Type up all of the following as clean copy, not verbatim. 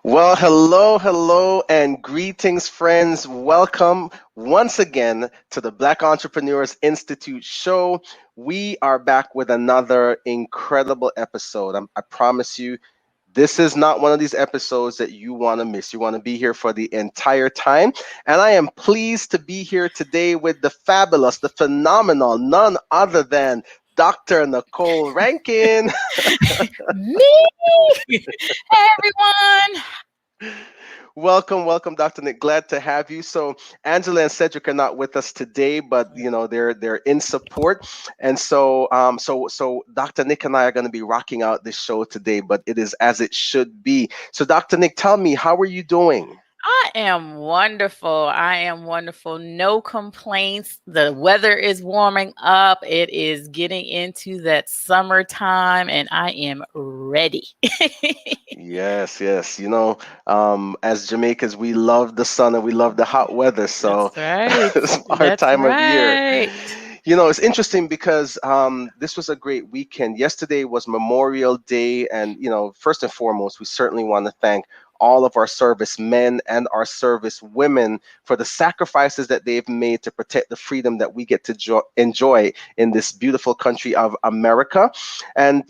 Well, hello, and greetings, friends. Welcome once again to the Black Entrepreneurs Institute show. We are back with another incredible episode. I promise you, this is not one of these episodes that you want to miss. You want to be here for the entire time. And I am pleased to be here today with the fabulous, the phenomenal, none other than Dr. Nicole Rankin. Me! Hey, everyone! Welcome, Dr. Nick. Glad to have you. So Angela and Cedric are not with us today, but they're in support. And so Dr. Nick and I are going to be rocking out this show today, but it is as it should be. So Dr. Nick, tell me, how are you doing? I am wonderful. I am wonderful. No complaints. The weather is warming up. It is getting into that summertime, and I am ready. Yes. As Jamaicans, we love the sun and we love the hot weather. So That's right. it's our That's time of year. right. It's interesting because this was a great weekend. Yesterday was Memorial Day. And, first and foremost, we certainly want to thank all of our service men and our service women for the sacrifices that they've made to protect the freedom that we get to enjoy in this beautiful country of America. And,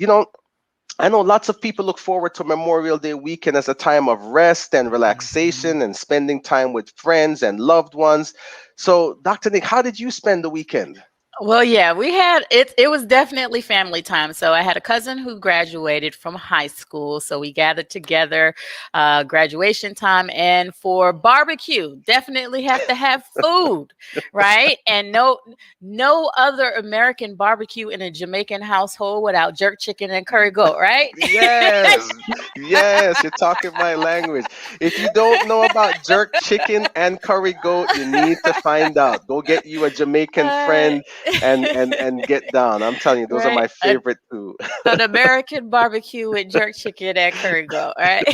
I know lots of people look forward to Memorial Day weekend as a time of rest and relaxation and spending time with friends and loved ones. So, Dr. Nick, how did you spend the weekend? Well, yeah, we had it. It was definitely family time. So I had a cousin who graduated from high school. So we gathered together, graduation time, and for barbecue, definitely have to have food, right? And no other American barbecue in a Jamaican household without jerk chicken and curry goat, right? Yes, you're talking my language. If you don't know about jerk chicken and curry goat, you need to find out. Go get you a Jamaican friend and get down. I'm telling you, those are Right. my favorite too. An American barbecue with jerk chicken and curry goat, right?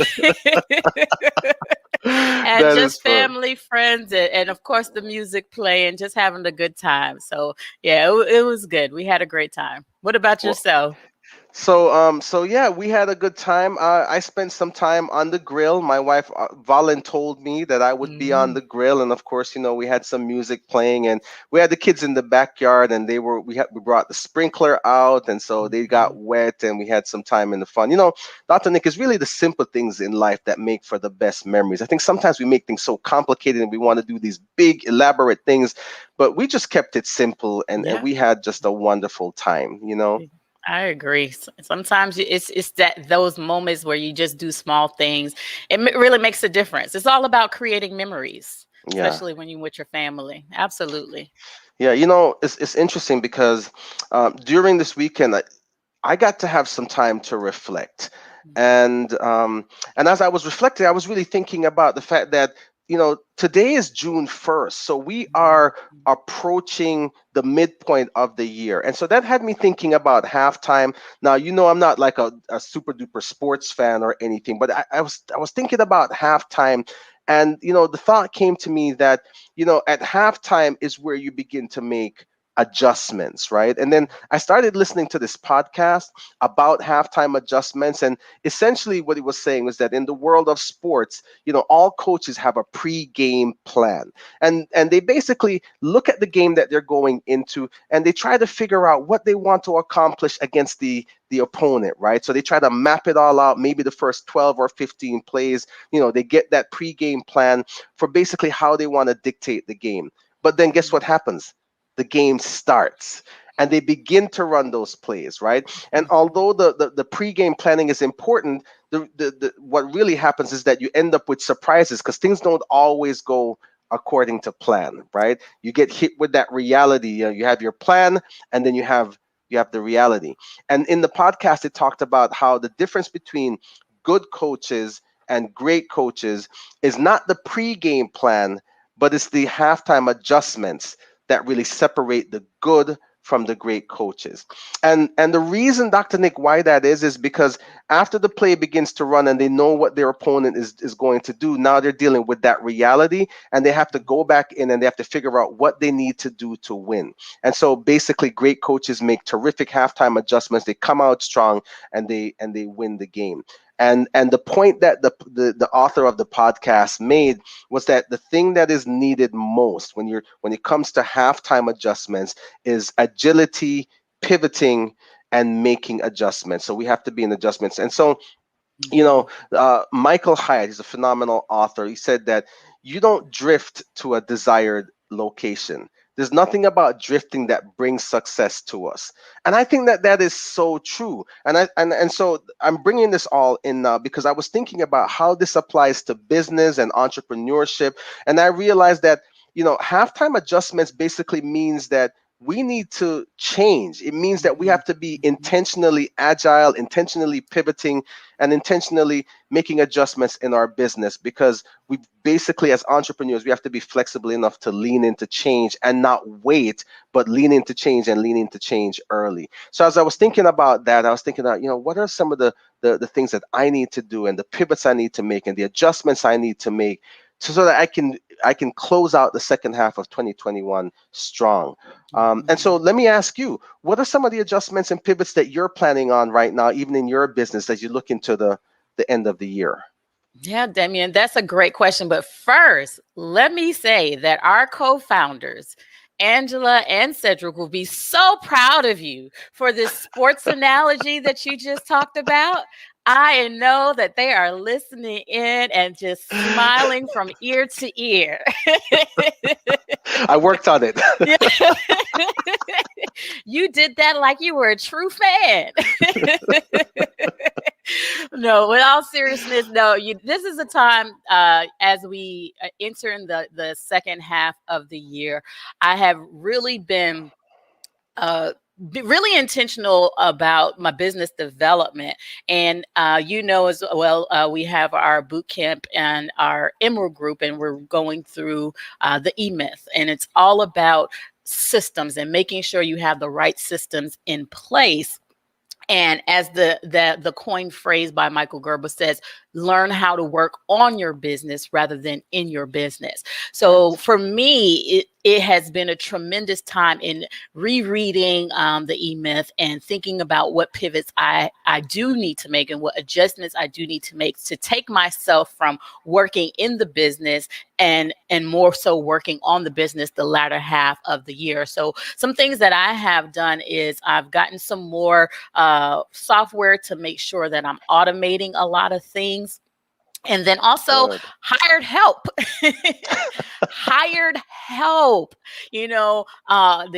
And That is just fun. family, friends, and of course the music playing, just having a good time. So yeah, it was good. We had a great time. What about Well, yourself? so yeah, we had a good time. I spent some time on the grill. My wife told me that I would be on Mm, the grill, and of course, we had some music playing, and we had the kids in the backyard, and we brought the sprinkler out, and so they got mhm. wet, and we had some time in the fun. Dr. Nick, is really the simple things in life that make for the best memories. I think sometimes we make things so complicated, and we want to do these big, elaborate things, but we just kept it simple, and Yeah. we had just a wonderful time. I agree. Sometimes it's that those moments where you just do small things. It really makes a difference. It's all about creating memories, Yeah. especially when you're with your family. Absolutely. Yeah, it's interesting because during this weekend, I got to have some time to reflect, and as I was reflecting, I was really thinking about the fact that today is June 1st, so we Mhm. are approaching the midpoint of the year, and so that had me thinking about halftime. Now, I'm not like a super duper sports fan or anything, but I was thinking about halftime, and the thought came to me that at halftime is where you begin to make adjustments, right? And then I started listening to this podcast about halftime adjustments. And essentially, what he was saying was that in the world of sports, all coaches have a pre-game plan. And they basically look at the game that they're going into and they try to figure out what they want to accomplish against the opponent, right? So they try to map it all out, maybe the first 12 or 15 plays. They get that pre-game plan for basically how they want to dictate the game. But then guess what happens? The game starts and they begin to run those plays, right? And although the pregame planning is important, what really happens is that you end up with surprises because things don't always go according to plan, right? You get hit with that reality. You have your plan, and then you have the reality. And in the podcast, it talked about how the difference between good coaches and great coaches is not the pregame plan, but it's the halftime adjustments that really separate the good from the great coaches. And the reason, Dr. Nick, why that is because after the play begins to run and they know what their opponent is going to do, now they're dealing with that reality and they have to go back in and they have to figure out what they need to do to win. And so basically great coaches make terrific halftime adjustments. They come out strong and they win the game. And the point that the author of the podcast made was that the thing that is needed most when it comes to halftime adjustments is agility, pivoting, and making adjustments. So we have to be in adjustments. And so, Mhm. Michael Hyatt, he's a phenomenal author. He said that you don't drift to a desired location. There's nothing about drifting that brings success to us, and I think that that is so true. And so I'm bringing this all in now because I was thinking about how this applies to business and entrepreneurship, and I realized that halftime adjustments basically means that we need to change. It means that we Mhm. have to be Mhm. intentionally agile, intentionally pivoting, and intentionally making adjustments in our business because we basically, as entrepreneurs, we have to be flexible enough to lean into change and not wait, but lean into change and lean into change early. So as I was thinking about that, I was thinking about, what are some of the things that I need to do and the pivots I need to make and the adjustments I need to make so that I can close out the second half of 2021 strong. And so Mhm. let me ask you, what are some of the adjustments and pivots that you're planning on right now, even in your business, as you look into the end of the year? Yeah, Damien, that's a great question. But first, let me say that our co founders, Angela and Cedric, will be so proud of you for this sports analogy that you just talked about. I know that they are listening in and just smiling from ear to ear. I worked on it. Yeah. You did that like you were a true fan. No, with all seriousness, no. This is a time as we enter in the second half of the year. I have really been really intentional about my business development. And as well, we have our boot camp and our Emerald group, and we're going through the E-Myth. And it's all about systems and making sure you have the right systems in place. And as the coin phrase by Michael Gerber says, learn how to work on your business rather than in your business. So Right. for me, it has been a tremendous time in rereading the E-Myth and thinking about what pivots I do need to make and what adjustments I do need to make to take myself from working in the business and more so working on the business the latter half of the year. So some things that I have done is I've gotten some more software to make sure that I'm automating a lot of things. And then also Good. hired help. Hired help. They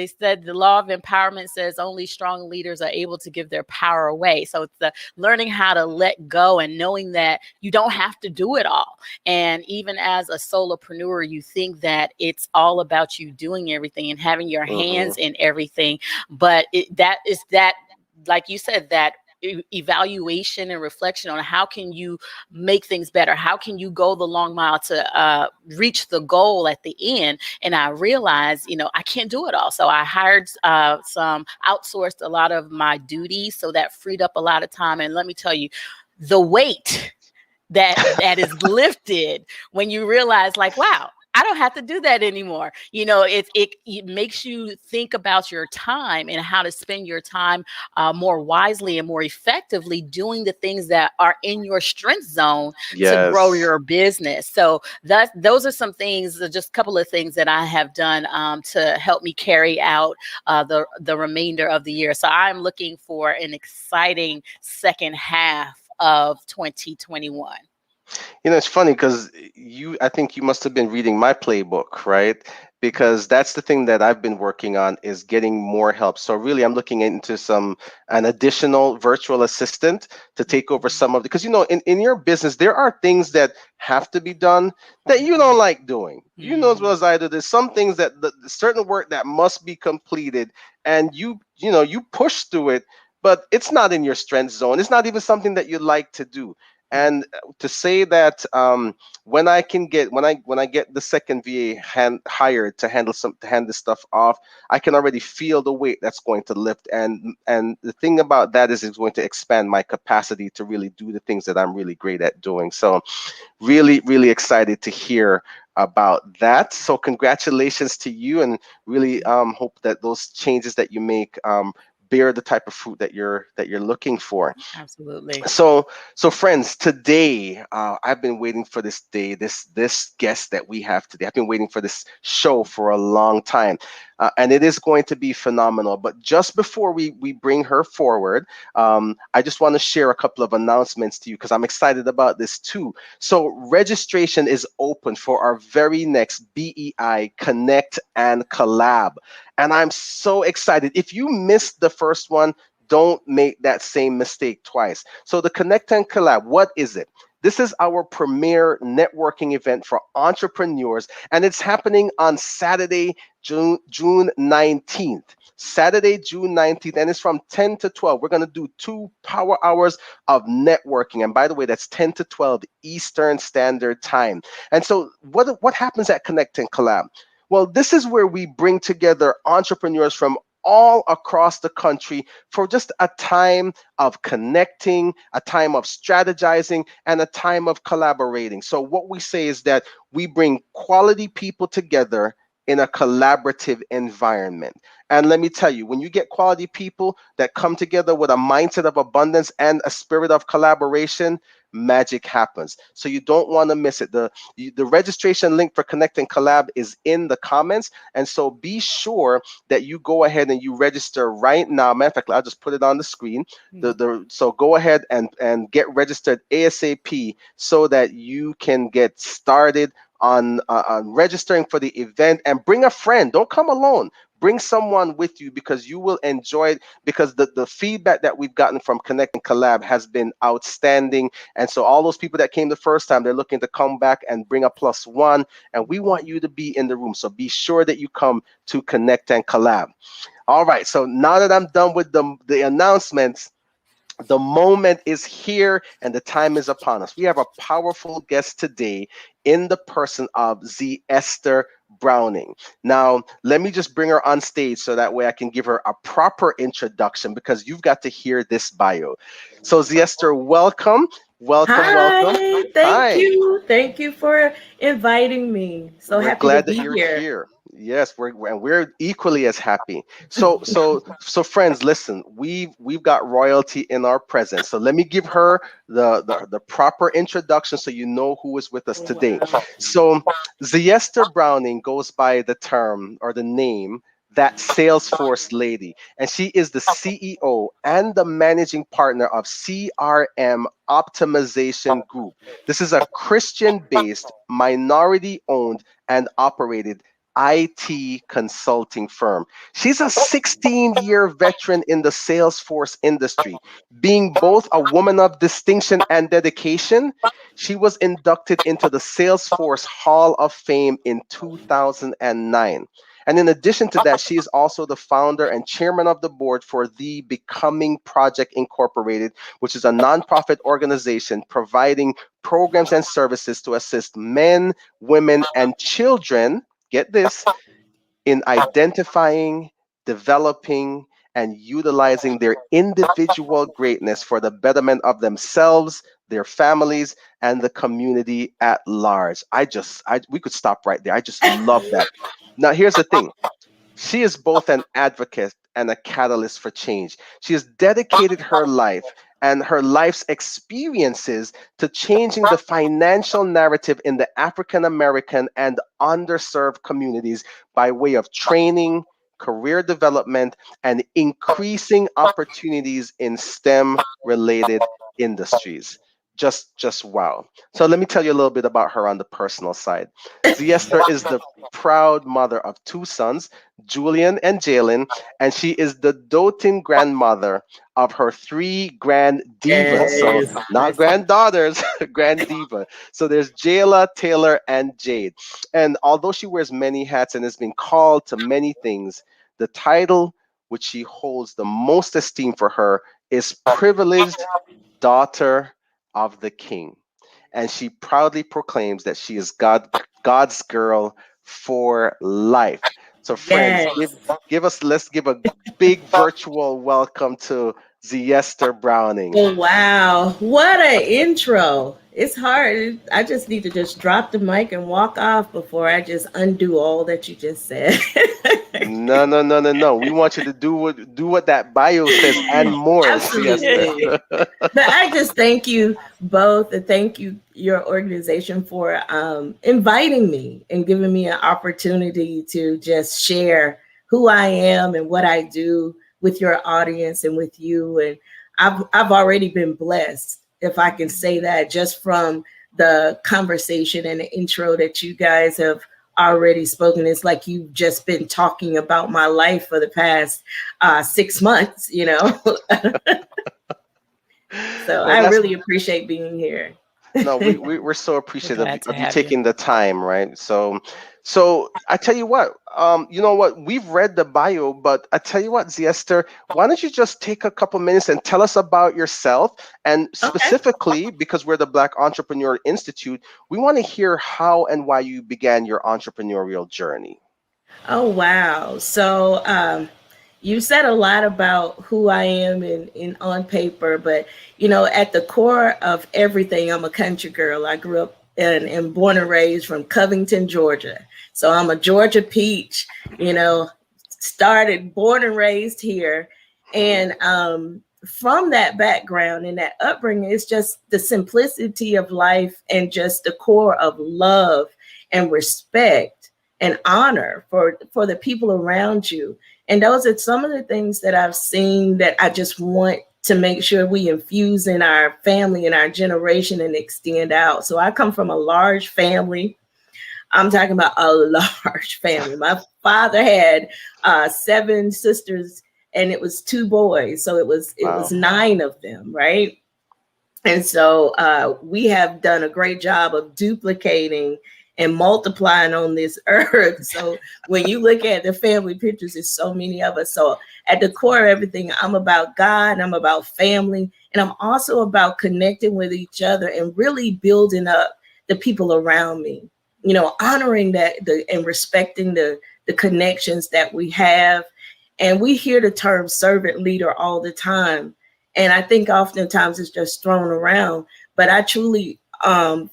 said the law of empowerment says only strong leaders are able to give their power away. So it's the learning how to let go and knowing that you don't have to do it all. And even as a solopreneur, you think that it's all about you doing everything and having your Hmm. hands in everything. But that, like you said, that evaluation and reflection on how can you make things better, how can you go the long mile to reach the goal at the end. And I realized I can't do it all, so I hired some outsourced a lot of my duties, so that freed up a lot of time. And let me tell you, the weight that is lifted when you realize, like, wow, I don't have to do that anymore. It makes you think about your time and how to spend your time more wisely and more effectively doing the things that are in your strength zone to grow Yes. your business. So those are some things, just a couple of things that I have done to help me carry out the remainder of the year. So I'm looking for an exciting second half of 2021. It's funny because I think you must have been reading my playbook, right? Because that's the thing that I've been working on is getting more help. So really, I'm looking into an additional virtual assistant to take over some of, because in your business there are things that have to be done that you don't like doing. You know as well Mhm. as I do. There's some things that the certain work that must be completed, and you push through it, but it's not in your strength zone. It's not even something that you like to do. And to say that when I get the second VA hired to hand this stuff off, I can already feel the weight that's going to lift. And the thing about that is it's going to expand my capacity to really do the things that I'm really great at doing. So really, really excited to hear about that. So congratulations to you, and really hope that those changes that you make bear the type of fruit that you're looking for. Absolutely. So friends, today I've been waiting for this day, this guest that we have today. I've been waiting for this show for a long time, and it is going to be phenomenal. But just before we bring her forward, I just want to share a couple of announcements to you because I'm excited about this too. So registration is open for our very next BEI Connect and Collab, and I'm so excited. If you missed the first one, don't make that same mistake twice. So the Connect and Collab, what is it? This is our premier networking event for entrepreneurs, and it's happening on Saturday, June 19th. Saturday, June 19th, and it's from 10 to 12. We're going to do 2 power hours of networking. And by the way, that's 10 to 12 Eastern Standard Time. And so what happens at Connect and Collab? Well, this is where we bring together entrepreneurs from all across the country for just a time of connecting, a time of strategizing, and a time of collaborating. So, what we say is that we bring quality people together in a collaborative environment. And let me tell you, when you get quality people that come together with a mindset of abundance and a spirit of collaboration, magic happens. So you don't want to miss it. The registration link for Connect and Collab is in the comments. And so be sure that you go ahead and you register right now. Matter of fact, I'll just put it on the screen. So go ahead and get registered ASAP so that you can get started on registering for the event, and bring a friend. Don't come alone. Bring someone with you because you will enjoy it, because the feedback that we've gotten from Connect and Collab has been outstanding. And so all those people that came the first time, they're looking to come back and bring a +1. And we want you to be in the room. So be sure that you come to Connect and Collab. All right. So now that I'm done with the announcements, the moment is here and the time is upon us. We have a powerful guest today in the person of ZeEster Browning. Now, let me just bring her on stage so that way I can give her a proper introduction, because you've got to hear this bio. So ZeEster, welcome. Welcome, welcome. Hi, thank Hi. you. Thank you for inviting me. So We're happy to glad that be you're here. here. Yes, we're equally as happy. So friends, listen, we've got royalty in our presence. So let me give her the proper introduction so you know who is with us today. Wow. So ZeEster Browning goes by the term or the name that Salesforce lady, and she is the CEO and the managing partner of CRM Optimization Group. This is a Christian-based, minority-owned and operated IT consulting firm. She's a 16-year veteran in the Salesforce industry. Being both a woman of distinction and dedication, she was inducted into the Salesforce Hall of Fame in 2009. And in addition to that, she is also the founder and chairman of the board for the Becoming Project Incorporated, which is a nonprofit organization providing programs and services to assist men, women, and children, get this, in identifying, developing, and utilizing their individual greatness for the betterment of themselves, their families, and the community at large. We could stop right there. I just love that. Now, here's the thing. She is both an advocate and a catalyst for change. She has dedicated her life and her life's experiences to changing the financial narrative in the African American and underserved communities by way of training, career development, and increasing opportunities in STEM related industries. Just wow. So let me tell you a little bit about her on the personal side. ZeEster is the proud mother of 2 sons, Julian and Jalen, and she is the doting grandmother of her 3 grand divas. So Yes. not granddaughters, grand diva. So there's Jayla, Taylor, and Jade. And although she wears many hats and has been called to many things, the title which she holds the most esteem for her is privileged daughter of the King. And she proudly proclaims that she is God's girl for life. So friends, Yes. let's give a big virtual welcome to ZeEster Browning. Oh, wow. What an intro. It's hard. I just need to just drop the mic and walk off before I just undo all that you just said. No, no, no, no, no. We want you to do what that bio says and more, Siesta. Absolutely. But I just thank you both, and thank you, your organization, for inviting me and giving me an opportunity to just share who I am and what I do with your audience and with you. And I've already been blessed, if I can say that, just from the conversation and the intro that you guys have already spoken. It's like you've just been talking about my life for the past 6 months, you know. So Well, I that's really appreciate being here. no, we're so We're appreciative glad to of you have you. taking the time, right? So I tell you what, you know what, we've read the bio, but I tell you what, Ziester, why don't you just take a couple minutes and tell us about yourself, and Okay. specifically because we're the Black Entrepreneur Institute, we want to hear how and why you began your entrepreneurial journey. Oh, wow. So you said a lot about who I am in on paper, but at the core of everything, I'm a country girl. I grew up and born and raised from Covington, Georgia. So I'm a Georgia peach, you know, started born and raised here. And from that background and that upbringing, it's just the simplicity of life and just the core of love and respect and honor for the people around you. And those are some of the things that I've seen that I just want to make sure we infuse in our family and our generation and extend out. So I come from a large family. I'm talking about a large family. My father had 7 sisters, and it was 2 boys. So it was Wow. 9 of them, right? And so we have done a great job of duplicating and multiplying on this earth. So when you look at the family pictures, there's so many of us. So at the core of everything, I'm about God, I'm about family, and I'm also about connecting with each other and really building up the people around me, honoring and respecting the connections that we have. And we hear the term servant leader all the time. And I think oftentimes it's just thrown around. But I truly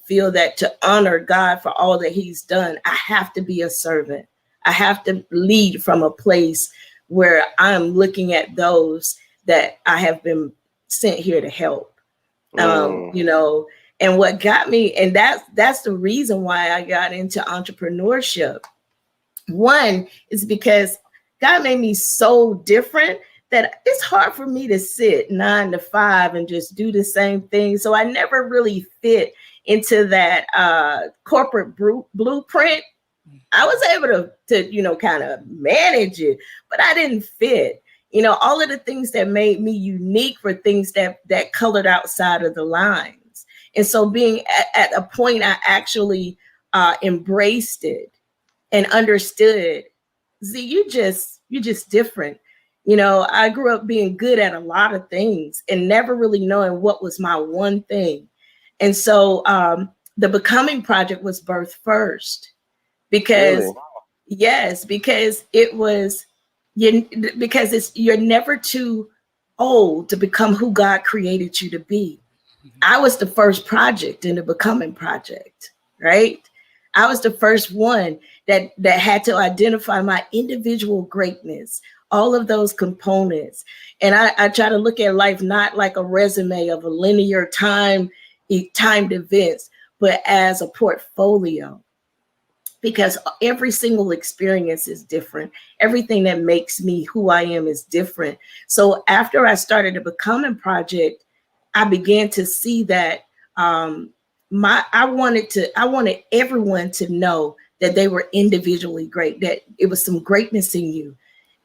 feel that to honor God for all that he's done, I have to be a servant. I have to lead from a place where I'm looking at those that I have been sent here to help. Mm, And what got me, and that's the reason why I got into entrepreneurship. One is because God made me so different that it's hard for me to sit 9 to 5 and just do the same thing. So I never really fit into that corporate blueprint. I was able to kind of manage it, but I didn't fit. All of the things that made me unique were things that colored outside of the lines. And so being at a point, I actually embraced it and understood, Z, you just different. I grew up being good at a lot of things and never really knowing what was my one thing. And so the Becoming Project was birthed first because, really? yes, because you're never too old to become who God created you to be. I was the first project in the Becoming Project, right? I was the first one that had to identify my individual greatness, all of those components. And I try to look at life not like a resume of a linear timed events, but as a portfolio. Because every single experience is different. Everything that makes me who I am is different. So after I started the Becoming Project, I began to see that I wanted everyone to know that they were individually great, that it was some greatness in you.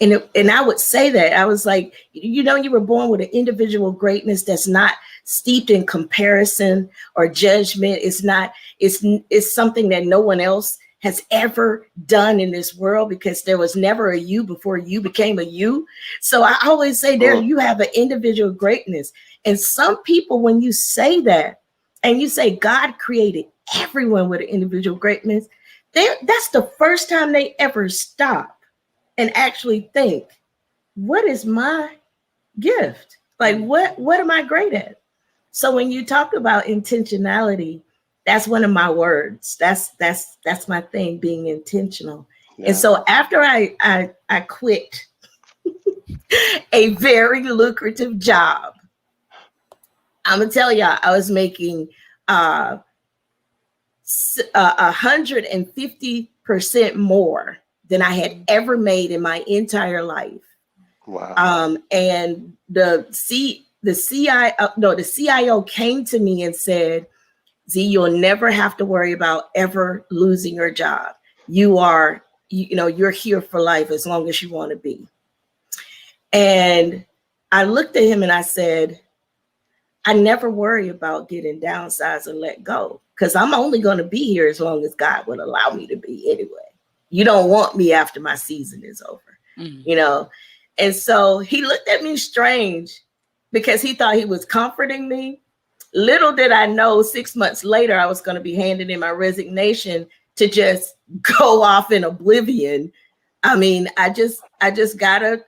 And I would say that I was like, you were born with an individual greatness that's not steeped in comparison or judgment. It's something that no one else has ever done in this world, because there was never a you before you became a you. So I always say you have an individual greatness. And some people, when you say that and you say God created everyone with an individual greatness, that's the first time they ever stop and actually think, what is my gift? Like, what am I great at? So when you talk about intentionality, that's one of my words. That's my thing, being intentional. And so after I quit a very lucrative job, I'm gonna tell y'all, I was making 150% more than I had ever made in my entire life. Wow. And the CIO came to me and said, Z, you'll never have to worry about ever losing your job. You're here for life as long as you want to be. And I looked at him and I said, I never worry about getting downsized and let go, because I'm only going to be here as long as God would allow me to be anyway. You don't want me after my season is over, And so he looked at me strange because he thought he was comforting me. Little did I know 6 months later, I was going to be handing in my resignation to just go off in oblivion. I mean, I just got a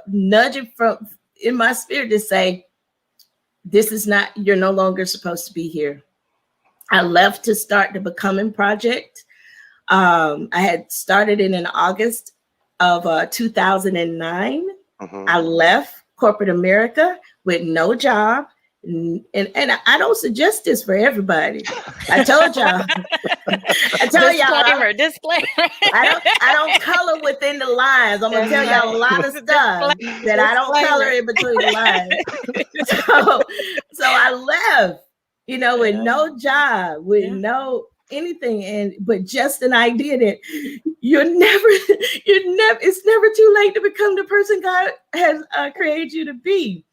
nudge from in my spirit to say, you're no longer supposed to be here. I left to start the Becoming Project. I had started it in August of 2009. I left corporate America with no job. And I don't suggest this for everybody. I told y'all. Disclaimer. I don't color within the lines. I'm gonna tell y'all a lot of stuff that I don't color in between the lines. So I left, with no job, with no anything, but just an idea that it's never too late to become the person God has created you to be.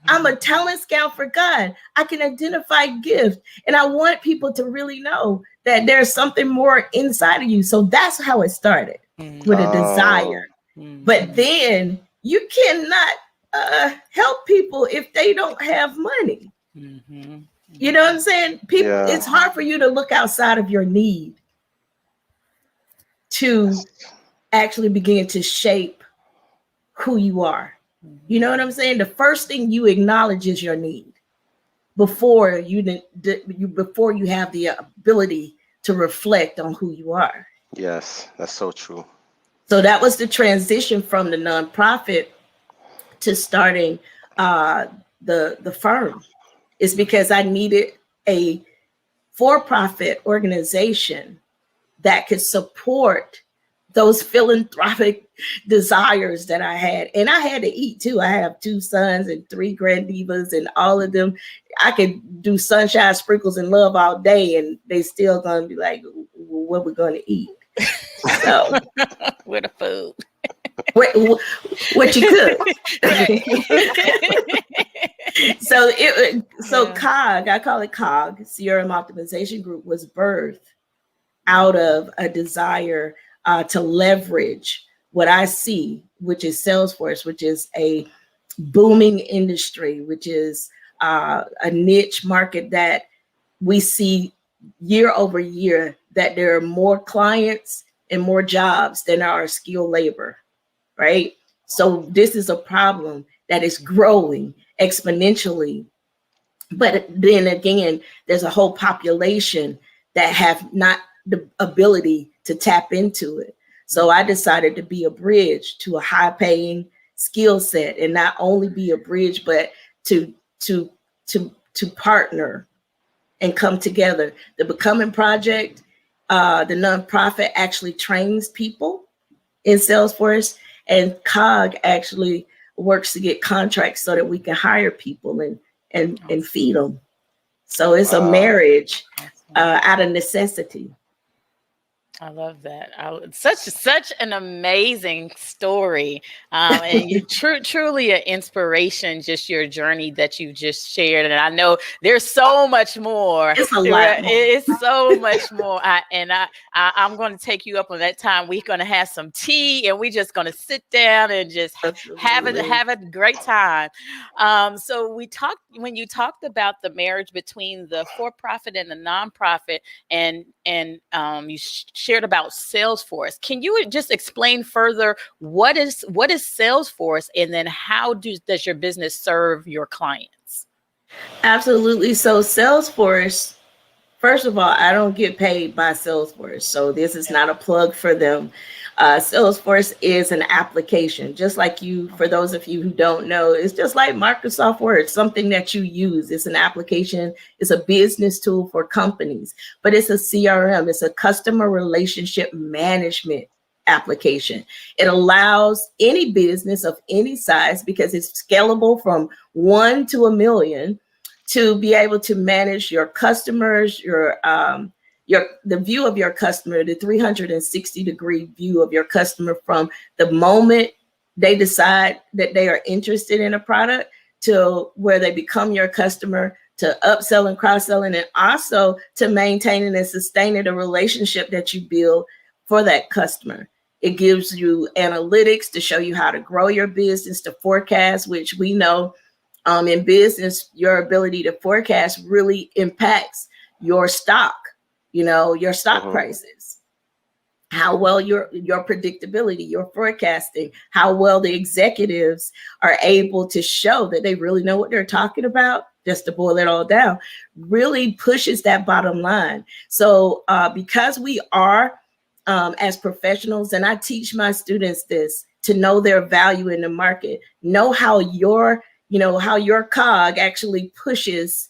I'm a talent scout for God. I can identify gifts, and I want people to really know that there's something more inside of you. So that's how it started, with a desire. But then you cannot help people if they don't have money. You know what I'm saying? It's hard for you to look outside of your need to actually begin to shape who you are. You know what I'm saying? The first thing you acknowledge is your need before you have the ability to reflect on who you are. Yes, that's so true. So that was the transition from the nonprofit to starting the firm. It's because I needed a for-profit organization that could support those philanthropic desires that I had. And I had to eat too. I have 2 sons and 3 granddivas, and all of them, I could do sunshine, sprinkles, and love all day, and they still gonna be like, what we gonna eat? So with the food. What you cook. So COG, I call it COG, CRM Optimization Group, was birthed out of a desire to leverage what I see, which is Salesforce, which is a booming industry, which is a niche market that we see year over year, that there are more clients and more jobs than are skilled labor, right? So this is a problem that is growing exponentially. But then again, there's a whole population that have not the ability to tap into it. So I decided to be a bridge to a high paying skill set, and not only be a bridge, but to partner and come together. The Becoming Project, the nonprofit, actually trains people in Salesforce, and COG actually works to get contracts so that we can hire people and feed them. So it's a marriage out of necessity. I love that. Such an amazing story, and you truly an inspiration. Just your journey that you just shared, and I know there's so much more. It's a lot. It's so much more. I'm going to take you up on that time. We're going to have some tea, and we're just going to sit down and just have a great time. So when you talked about the marriage between the for-profit and the nonprofit, and you shared about Salesforce. Can you just explain further what is Salesforce, and then how does your business serve your clients? Absolutely. So Salesforce, First of all, I don't get paid by Salesforce, so this is not a plug for them. Salesforce is an application, just like you, for those of you who don't know, it's just like Microsoft Word, something that you use. It's an application, it's a business tool for companies, but it's a CRM, it's a customer relationship management application. It allows any business of any size, because it's scalable from 1 to 1 million, to be able to manage your customers, the view of your customer, the 360-degree view of your customer, from the moment they decide that they are interested in a product to where they become your customer, to upselling, cross-selling, and also to maintaining and sustaining the relationship that you build for that customer. It gives you analytics to show you how to grow your business, to forecast, which we know in business, your ability to forecast really impacts your stock, your stock prices, how well your predictability, your forecasting, how well the executives are able to show that they really know what they're talking about, just to boil it all down, really pushes that bottom line. So because we are, as professionals, and I teach my students this, to know their value in the market, know how your cog actually pushes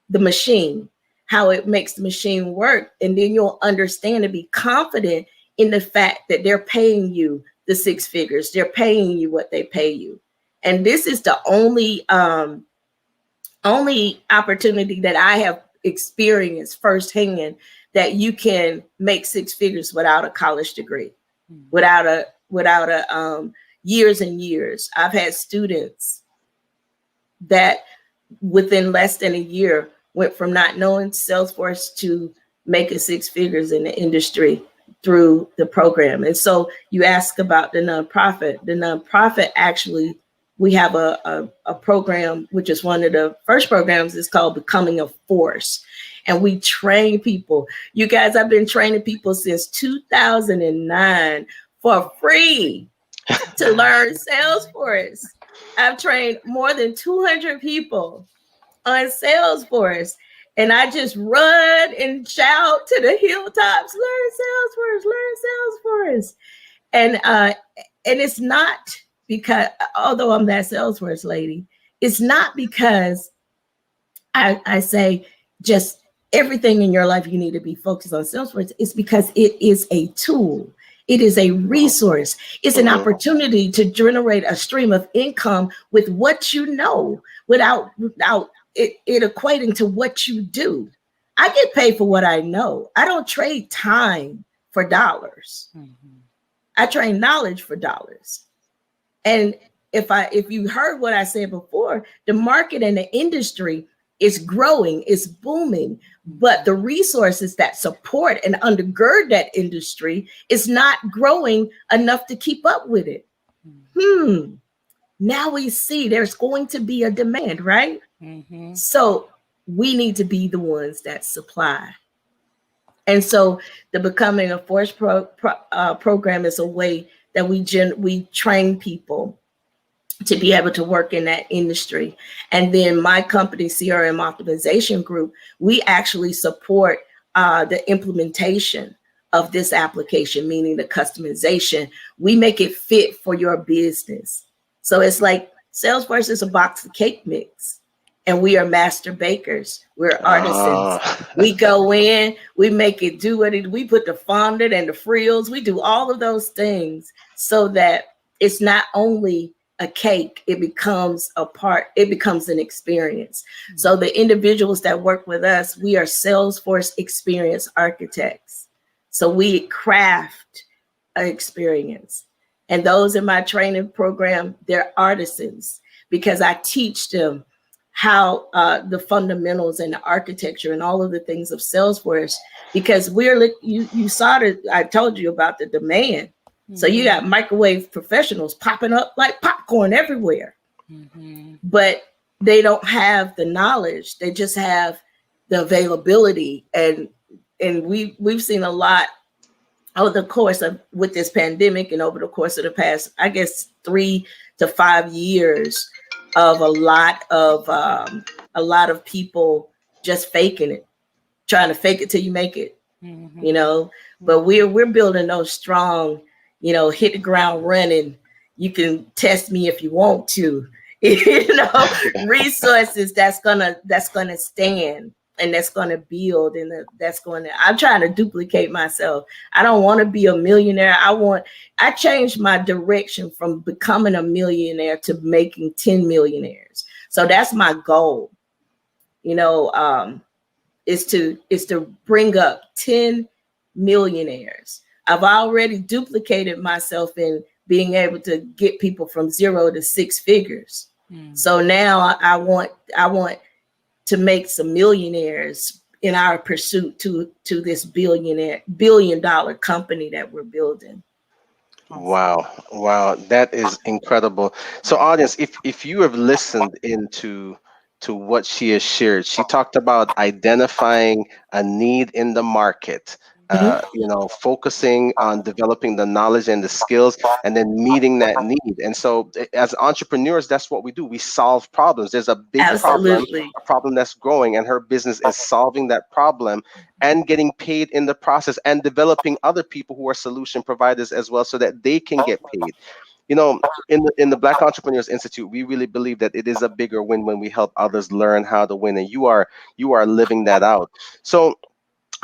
the machine, how it makes the machine work. And then you'll understand and be confident in the fact that they're paying you the 6 figures. They're paying you what they pay you. And this is the only opportunity that I have experienced firsthand, that you can make 6 figures without a college degree, without a years and years. I've had students that within less than a year went from not knowing Salesforce to making 6 figures in the industry through the program. And so you ask about the nonprofit. The nonprofit, actually, we have a program, which is one of the first programs, is called Becoming a Force. And we train people. You guys, I've been training people since 2009 for free to learn Salesforce. I've trained more than 200 people on Salesforce, and I just run and shout to the hilltops, learn Salesforce. And it's not because, although I'm that Salesforce lady, it's not because I say just everything in your life you need to be focused on Salesforce. It's because it is a tool. It is a resource. It's an opportunity to generate a stream of income with what you know, without it equating to what you do. I get paid for what I know. I don't trade time for dollars. I trade knowledge for dollars. And if you heard what I said before, the market and the industry is growing, it's booming, but the resources that support and undergird that industry is not growing enough to keep up with it. Now we see there's going to be a demand, right? So we need to be the ones that supply. And so the Becoming a Force program is a way that we train people to be able to work in that industry. And then my company, CRM Optimization Group, we actually support the implementation of this application, meaning the customization. We make it fit for your business. So it's like Salesforce is a box of cake mix, and we are master bakers. We're artisans. We go in, we make it do what it, we put the fondant and the frills, we do all of those things so that it's not only a cake, it becomes an experience. So the individuals that work with us, we are Salesforce experience architects. So we craft an experience. And those in my training program, they're artisans, because I teach them how the fundamentals and the architecture and all of the things of Salesforce, because you saw that I told you about the demand. So you got microwave professionals popping up like popcorn everywhere, but they don't have the knowledge. They just have the availability. And we've seen a lot over the course of, with this pandemic, and over the course of the past, I guess, 3 to 5 years, of a lot of people just faking it. trying to fake it till you make it, Mm-hmm. you know. But we're building those strong, you know, hit the ground running. You can test me if you want to, you know, resources that's gonna stand and that's gonna build and that's gonna. I'm trying to duplicate myself. I don't want to be a millionaire. I changed my direction from becoming a millionaire to making 10 millionaires. So that's my goal, you know, is to bring up 10 millionaires. I've already duplicated myself in being able to get people from 0 to 6 figures. So now I want to make some millionaires in our pursuit to this $1 billion company that we're building. Wow, that is incredible. So audience, if you have listened into to what she has shared, she talked about identifying a need in the market, you know, focusing on developing the knowledge and the skills, and then meeting that need. And so as entrepreneurs, that's what we do. We solve problems. There's a big problem, Absolutely. a problem that's growing, and her business is solving that problem and getting paid in the process, and developing other people who are solution providers as well, so that they can get paid. You know, in the Black Entrepreneurs Institute, we really believe that it is a bigger win when we help others learn how to win, and you are living that out. So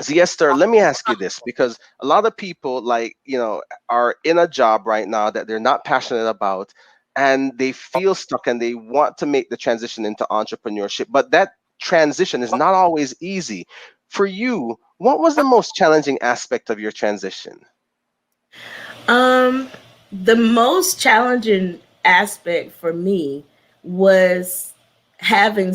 ZeEster, let me ask you this, because a lot of people, like, you know, are in a job right now that they're not passionate about, and they feel stuck, and they want to make the transition into entrepreneurship, but that transition is not always easy. For you, what was the most challenging aspect of your transition? The most challenging aspect for me was having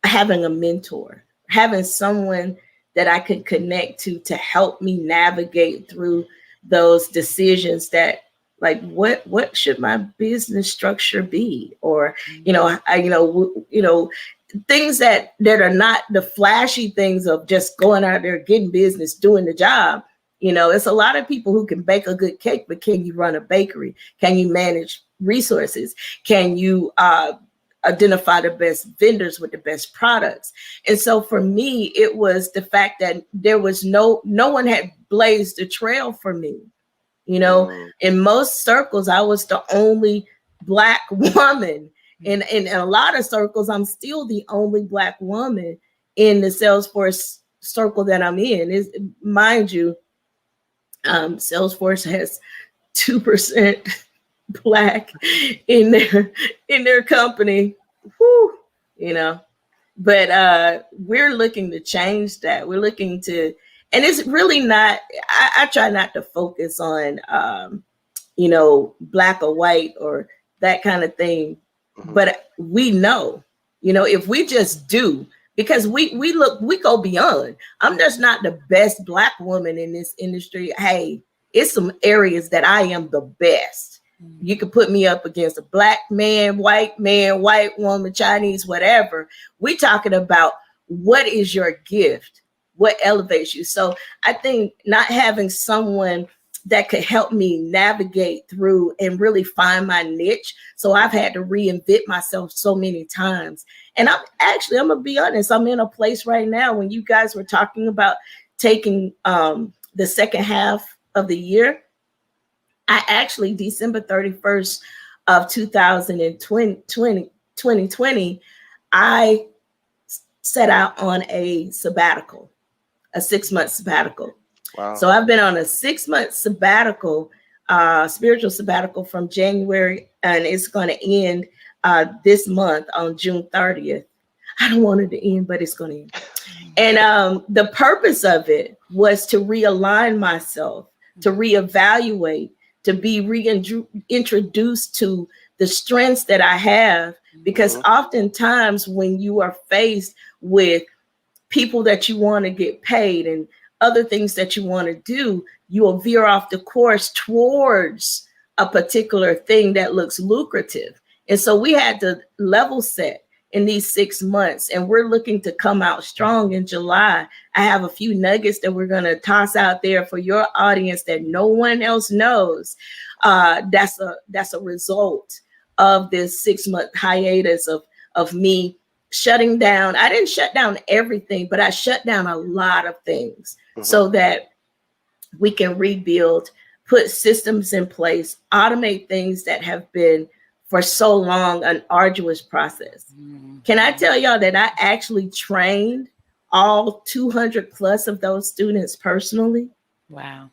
having a mentor, having someone that I could connect to help me navigate through those decisions that, like, what should my business structure be? Or, you know, things that are not the flashy things of just going out there, getting business, doing the job. You know, it's a lot of people who can bake a good cake, but can you run a bakery? Can you manage resources? Can you identify the best vendors with the best products? And so for me, it was the fact that there was no one had blazed a trail for me. You know, in most circles, I was the only Black woman. In a lot of circles, I'm still the only Black woman in the Salesforce circle that I'm in. Mind you, Salesforce has 2% Black in their company. Whew, you know, but we're looking to change that. We're looking to, and it's really not. I try not to focus on, you know, Black or white or that kind of thing. But we know, you know, if we just do, because we go beyond. I'm just not the best Black woman in this industry. Hey, it's some areas that I am the best. You can put me up against a Black man, white woman, Chinese, whatever. We talking about what is your gift, what elevates you. So I think not having someone that could help me navigate through and really find my niche. So I've had to reinvent myself so many times. And I'm gonna be honest, I'm in a place right now when you guys were talking about taking the second half of the year. I actually, December 31st of 2020, I set out on a sabbatical, a 6-month sabbatical. Wow. So I've been on a 6-month sabbatical, spiritual sabbatical from January, and it's going to end this month on June 30th. I don't want it to end, but it's going to end. And the purpose of it was to realign myself, to reevaluate, to be reintroduced to the strengths that I have. Because oftentimes when you are faced with people that you want to get paid and other things that you want to do, you will veer off the course towards a particular thing that looks lucrative. And so we had to level set in these 6 months, and we're looking to come out strong in July. I have a few nuggets that we're going to toss out there for your audience that no one else knows. That's a result of this 6-month hiatus of me shutting down. I didn't shut down everything, but I shut down a lot of things so that we can rebuild, put systems in place, automate things that have been for so long an arduous process. Can I tell y'all that I actually trained all 200 plus of those students personally? Wow.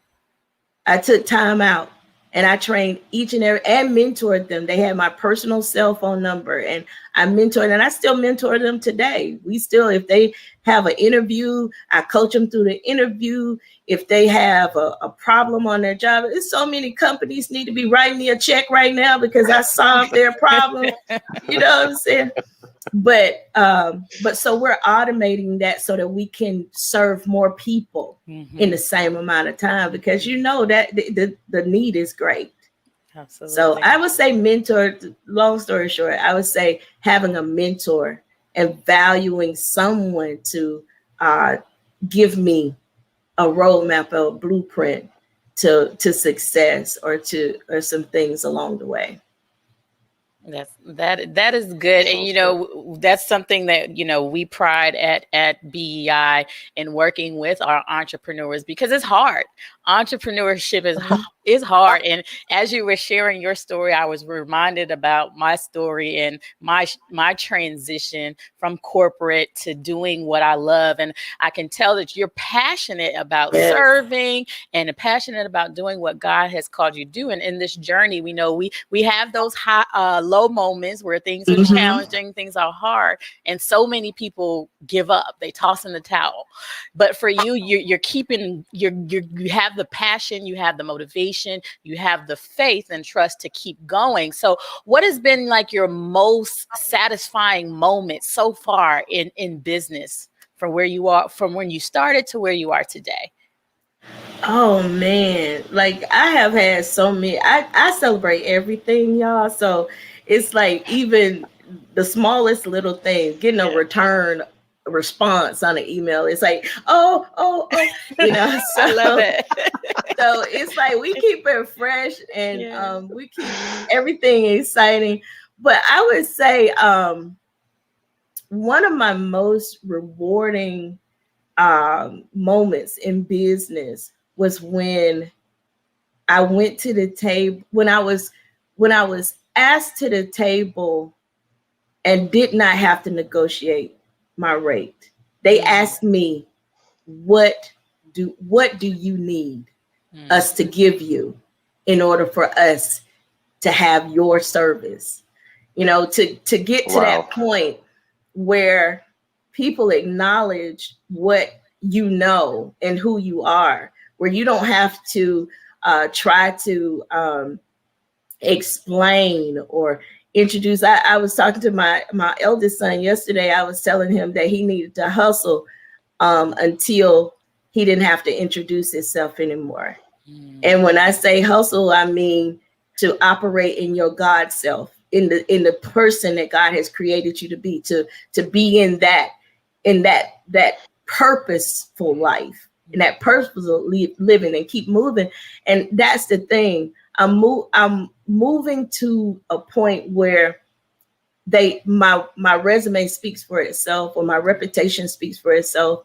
I took time out and I trained each and every, and mentored them. They had my personal cell phone number, and I mentored, and I still mentor them today. We still, if they have an interview, I coach them through the interview. If they have a problem on their job, there's so many companies need to be writing me a check right now because I solved their problem. You know what I'm saying? But so we're automating that so that we can serve more people in the same amount of time, because you know that the need is great. Absolutely. So I would say mentor, long story short, I would say having a mentor and valuing someone to give me a roadmap or a blueprint to success or some things along the way. That is good. And, you know, that's something that, you know, we pride at BEI in working with our entrepreneurs, because it's hard. Entrepreneurship is hard. And as you were sharing your story, I was reminded about my story and my transition from corporate to doing what I love. And I can tell that you're passionate about serving and passionate about doing what God has called you to do. And in this journey, we know we have those low moments where things are challenging, things are hard, and so many people give up. They toss in the towel. But for you, you have the passion, you have the motivation, you have the faith and trust to keep going. So what has been like your most satisfying moment so far in business, from where you are, from when you started to where you are today? Oh man, like I have had so many. I celebrate everything, y'all. So it's like even the smallest little thing, getting a return response on an email. It's like, oh, you know. So, I love it. So it's like we keep it fresh and we keep everything exciting. But I would say one of my most rewarding moments in business was when I went to the table, when I was asked to the table and did not have to negotiate my rate. They asked me, what do you need us to give you in order for us to have your service? You know, to get to that point where people acknowledge what you know and who you are, where you don't have to try to explain or introduce. I was talking to my eldest son yesterday. I was telling him that he needed to hustle until he didn't have to introduce himself anymore. And when I say hustle, I mean to operate in your God self, in the person that God has created you to be be in that purposeful life, in that purposeful living, and keep moving. And that's the thing. I'm moving to a point where my resume speaks for itself, or my reputation speaks for itself.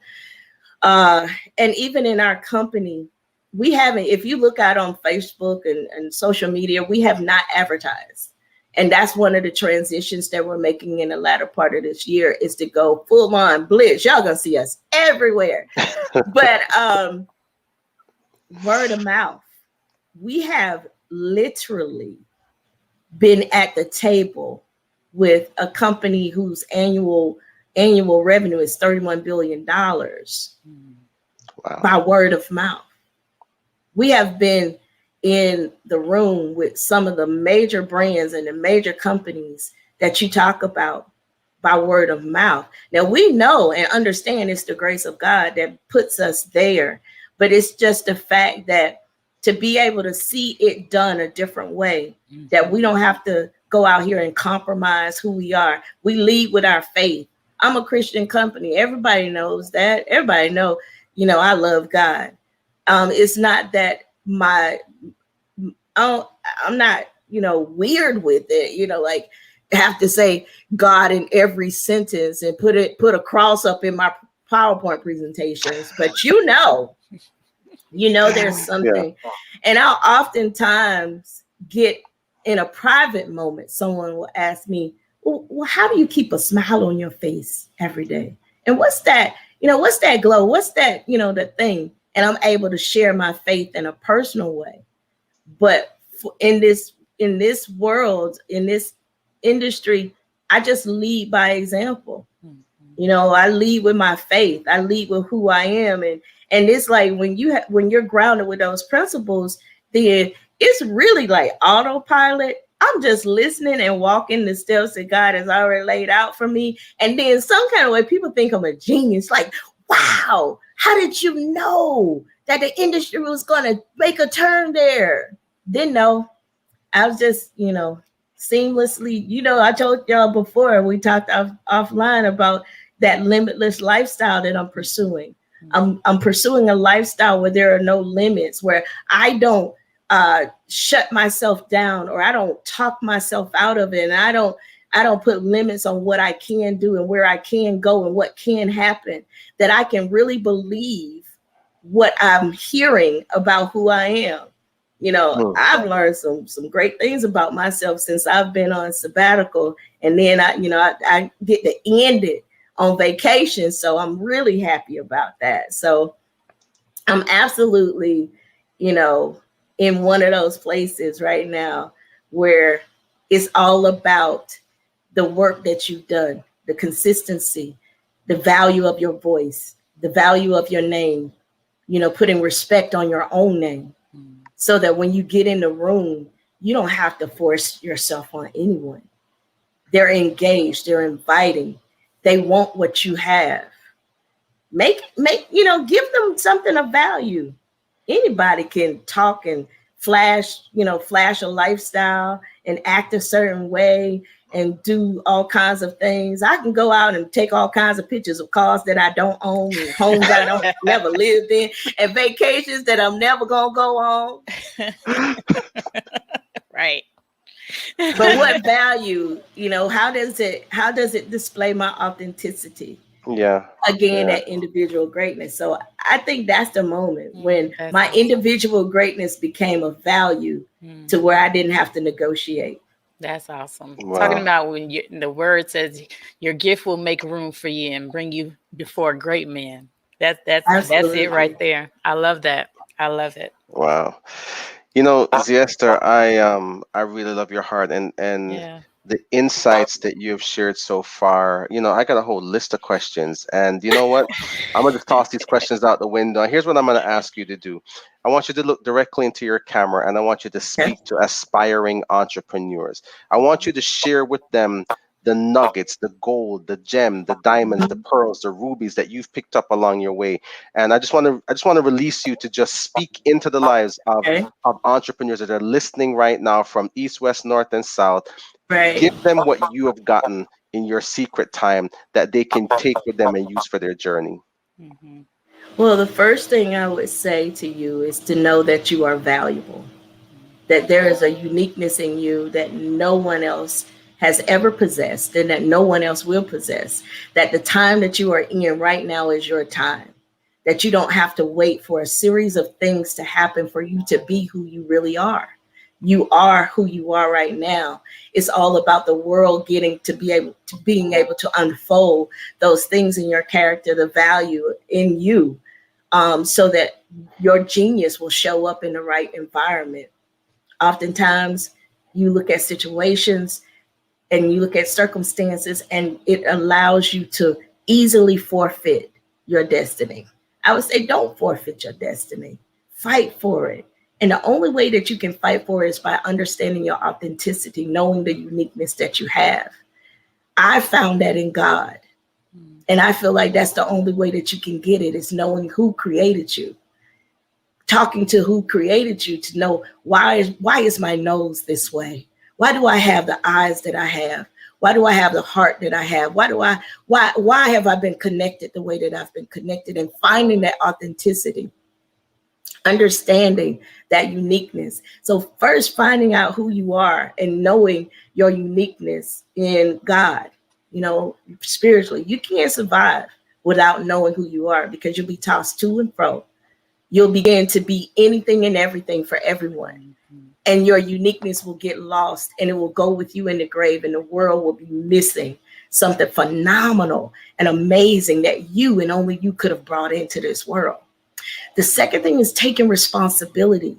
And even in our company, we haven't, if you look out on Facebook and social media, we have not advertised. And that's one of the transitions that we're making in the latter part of this year, is to go full on blitz. Y'all gonna see us everywhere. But word of mouth, we have literally been at the table with a company whose annual revenue is $31 billion by word of mouth. We have been in the room with some of the major brands and the major companies that you talk about by word of mouth. Now, we know and understand it's the grace of God that puts us there, but it's just the fact that to be able to see it done a different way, that we don't have to go out here and compromise who we are. We lead with our faith. I'm a Christian company. Everybody knows that. Everybody know, I love God. It's not that I'm not, weird with it, like have to say God in every sentence and put a cross up in my PowerPoint presentations, but there's Yeah. something. And I'll oftentimes get in a private moment, someone will ask me, well, how do you keep a smile on your face every day? And what's that glow? What's that, the thing? And I'm able to share my faith in a personal way. But in this world, in this industry, I just lead by example. I lead with my faith. I lead with who I am. And it's like when you're grounded with those principles, then it's really like autopilot. I'm just listening and walking the steps that God has already laid out for me. And then some kind of way, people think I'm a genius. Like, wow, how did you know that the industry was going to make a turn there? Didn't know. I was just, seamlessly, I told y'all before, we talked offline about that limitless lifestyle that I'm pursuing. I'm pursuing a lifestyle where there are no limits, where I don't shut myself down, or I don't talk myself out of it. And I don't put limits on what I can do and where I can go and what can happen, that I can really believe what I'm hearing about who I am. I've learned some great things about myself since I've been on sabbatical, and then I get to end it on vacation. So I'm really happy about that. So I'm absolutely, in one of those places right now where it's all about the work that you've done, the consistency, the value of your voice, the value of your name, putting respect on your own name, so that when you get in the room, you don't have to force yourself on anyone. They're engaged, they're inviting, they want what you have. Give them something of value. Anybody can talk and flash a lifestyle and act a certain way and do all kinds of things. I can go out and take all kinds of pictures of cars that I don't own, and homes I don't never lived in, and vacations that I'm never gonna go on. Right. But what value, how does it display my authenticity? Yeah. Again, that individual greatness. So I think that's the moment when my awesome. individual greatness became a value to where I didn't have to negotiate. That's awesome. Wow. Talking about when the word says your gift will make room for you and bring you before a great man. That's it right there. I love that. I love it. Wow. ZeEster, I really love your heart and the insights that you have shared so far. I got a whole list of questions, and you know what? I'm gonna just toss these questions out the window. Here's what I'm gonna ask you to do. I want you to look directly into your camera, and I want you to speak to aspiring entrepreneurs. I want you to share with them the nuggets, the gold, the gem, the diamonds, the pearls, the rubies that you've picked up along your way. And I just want to release you to just speak into the lives of entrepreneurs that are listening right now from east, west, north, and south. Right. Give them what you have gotten in your secret time that they can take with them and use for their journey. Mm-hmm. Well, the first thing I would say to you is to know that you are valuable, that there is a uniqueness in you that no one else has ever possessed and that no one else will possess, that the time that you are in right now is your time, that you don't have to wait for a series of things to happen for you to be who you really are. You are who you are right now. It's all about the world being able to unfold those things in your character, the value in you, so that your genius will show up in the right environment. Oftentimes, you look at situations and you look at circumstances, and it allows you to easily forfeit your destiny. I would say don't forfeit your destiny. Fight for it. And the only way that you can fight for it is by understanding your authenticity, knowing the uniqueness that you have. I found that in God. And I feel like that's the only way that you can get it, is knowing who created you. Talking to who created you to know why is my nose this way? Why do I have the eyes that I have? Why do I have the heart that I have? Why have I been connected the way that I've been connected? And finding that authenticity understanding that uniqueness. So first finding out who you are and knowing your uniqueness in God, you know, spiritually. You can't survive without knowing who you are, because you'll be tossed to and fro. You'll begin to be anything and everything for everyone. And your uniqueness will get lost, and it will go with you in the grave, and the world will be missing something phenomenal and amazing that you and only you could have brought into this world. The second thing is taking responsibility.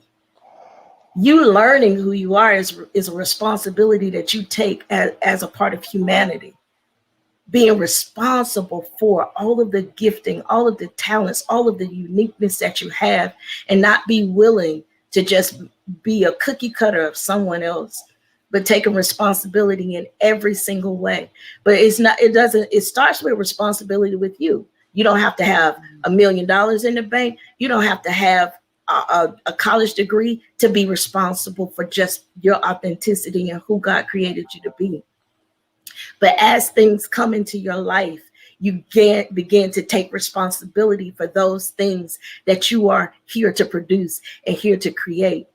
You learning who you are is a responsibility that you take as a part of humanity. Being responsible for all of the gifting, all of the talents, all of the uniqueness that you have, and not be willing to just be a cookie cutter of someone else, but taking responsibility in every single way. But it starts with responsibility with you. You don't have to have $1 million in the bank. You don't have to have a college degree to be responsible for just your authenticity and who God created you to be. But as things come into your life, you begin to take responsibility for those things that you are here to produce and here to create.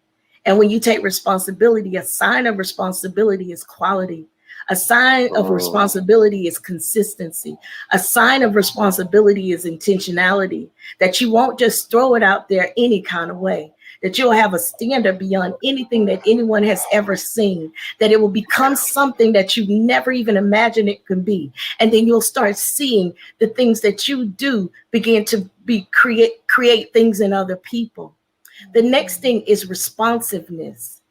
And when you take responsibility, a sign of responsibility is quality. A sign of responsibility is consistency. A sign of responsibility is intentionality, that you won't just throw it out there any kind of way, that you'll have a standard beyond anything that anyone has ever seen, that it will become something that you never even imagined it could be. And then you'll start seeing the things that you do begin to create things in other people. The next thing is responsiveness.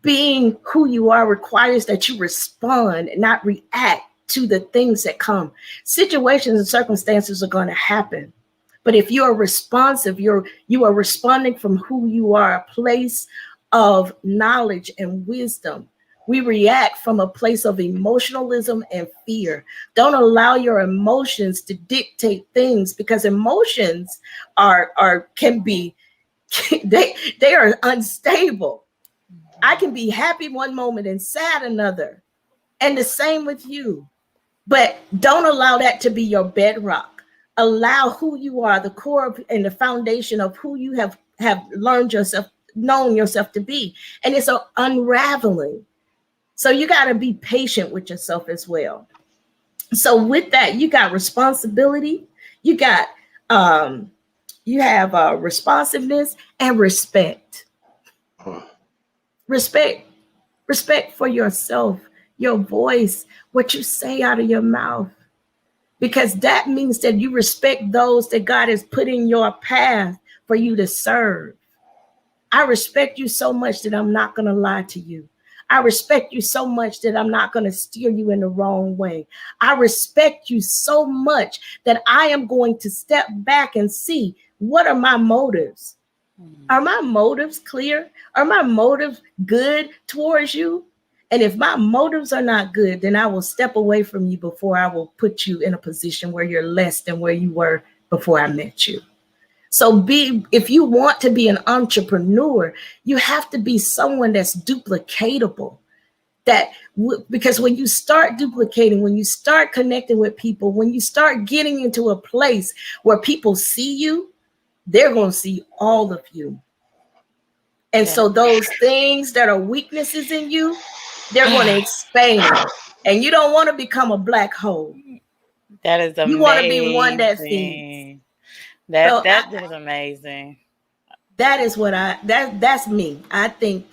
Being who you are requires that you respond and not react to the things that come. Situations and circumstances are going to happen. But if you are responsive, you are responding from who you are, a place of knowledge and wisdom. We react from a place of emotionalism and fear. Don't allow your emotions to dictate things, because emotions can be they are unstable. I can be happy one moment and sad another. And the same with you. But don't allow that to be your bedrock. Allow who you are, the core and the foundation of who you have known yourself to be. And it's an unraveling. So you got to be patient with yourself as well. So with that, you got responsibility, you got you have responsiveness and respect. Respect for yourself, your voice, what you say out of your mouth, because that means that you respect those that God has put in your path for you to serve. I respect you so much that I'm not going to lie to you. I respect you so much that I'm not going to steer you in the wrong way. I respect you so much that I am going to step back and see, what are my motives? Are my motives clear? Are my motives good towards you? And if my motives are not good, then I will step away from you before I will put you in a position where you're less than where you were before I met you. So if you want to be an entrepreneur, you have to be someone that's duplicatable. Because when you start duplicating, when you start connecting with people, when you start getting into a place where people see you, they're going to see all of you. And so those things that are weaknesses in you, they're going to expand. And you don't want to become a black hole. That is amazing. You want to be one that feeds. That is amazing. That is what that's me. I think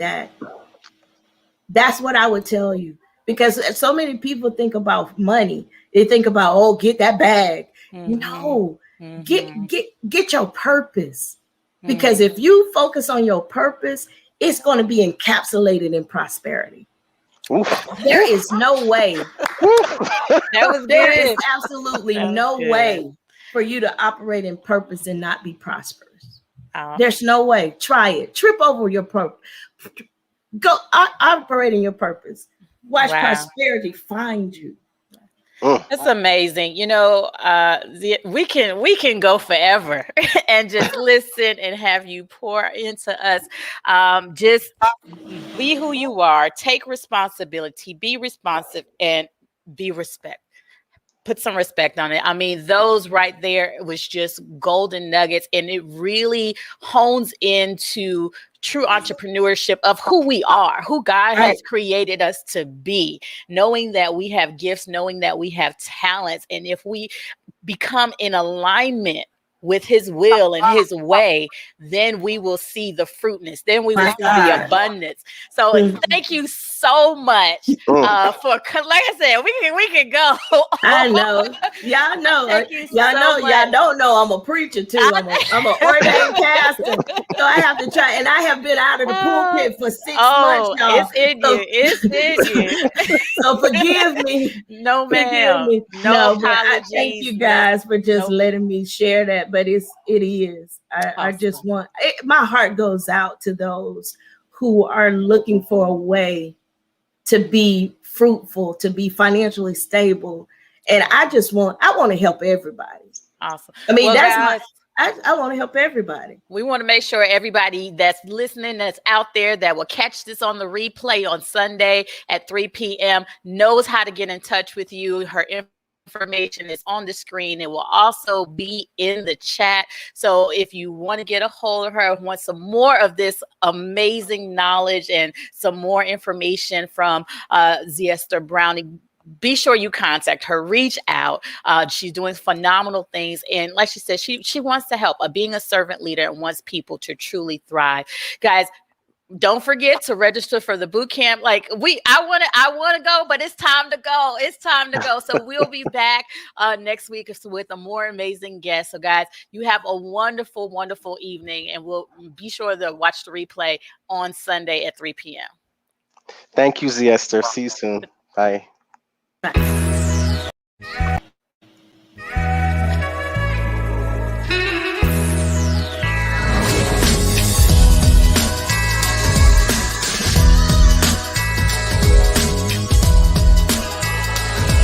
that's what I would tell you, because so many people think about money. They think about, oh, get that bag. No, get your purpose. Because if you focus on your purpose, it's going to be encapsulated in prosperity. There is no way. There is absolutely no way for you to operate in purpose and not be prosperous. There's no way. Try it. Trip over your purpose. Go operate in your purpose. Watch prosperity find you. That's amazing. You know, we can go forever and just listen and have you pour into us. Just be who you are. Take responsibility. Be responsive and be respect. put some respect on it. I mean, those right there was just golden nuggets, and it really hones into true entrepreneurship of who we are, who God has created us to be, knowing that we have gifts, knowing that we have talents. And if we become in alignment with his will and his way, then we will see the fruitness. Then we will see the abundance. So thank you so much for, like I said, we can go. I know. Y'all know. Y'all don't know I'm a preacher too. I'm an ordained pastor. So I have to try, and I have been out of the pulpit for 6 months, y'all. It's in you. So forgive me. No, ma'am. No apologies. I thank you guys for just letting me share that. But it is. I just want my heart goes out to those who are looking for a way to be fruitful, to be financially stable. And I want to help everybody. Awesome. I mean, I want to help everybody. We want to make sure everybody that's listening, that's out there, that will catch this on the replay on Sunday at 3 p.m. knows how to get in touch with you. Her information is on the screen. It will also be in the chat. So if you want to get a hold of her, want some more of this amazing knowledge and some more information from ZeEster Browning, be sure you contact her, reach out. She's doing phenomenal things. And like she said, she wants to help, being a servant leader, and wants people to truly thrive. Guys, don't forget to register for the boot camp. Like I want to go, but it's time to go. It's time to go. So we'll be back next week with a more amazing guest. So guys, you have a wonderful, wonderful evening, and we'll be sure to watch the replay on Sunday at 3 p.m. Thank you, ZeEster. See you soon. Bye. Bye.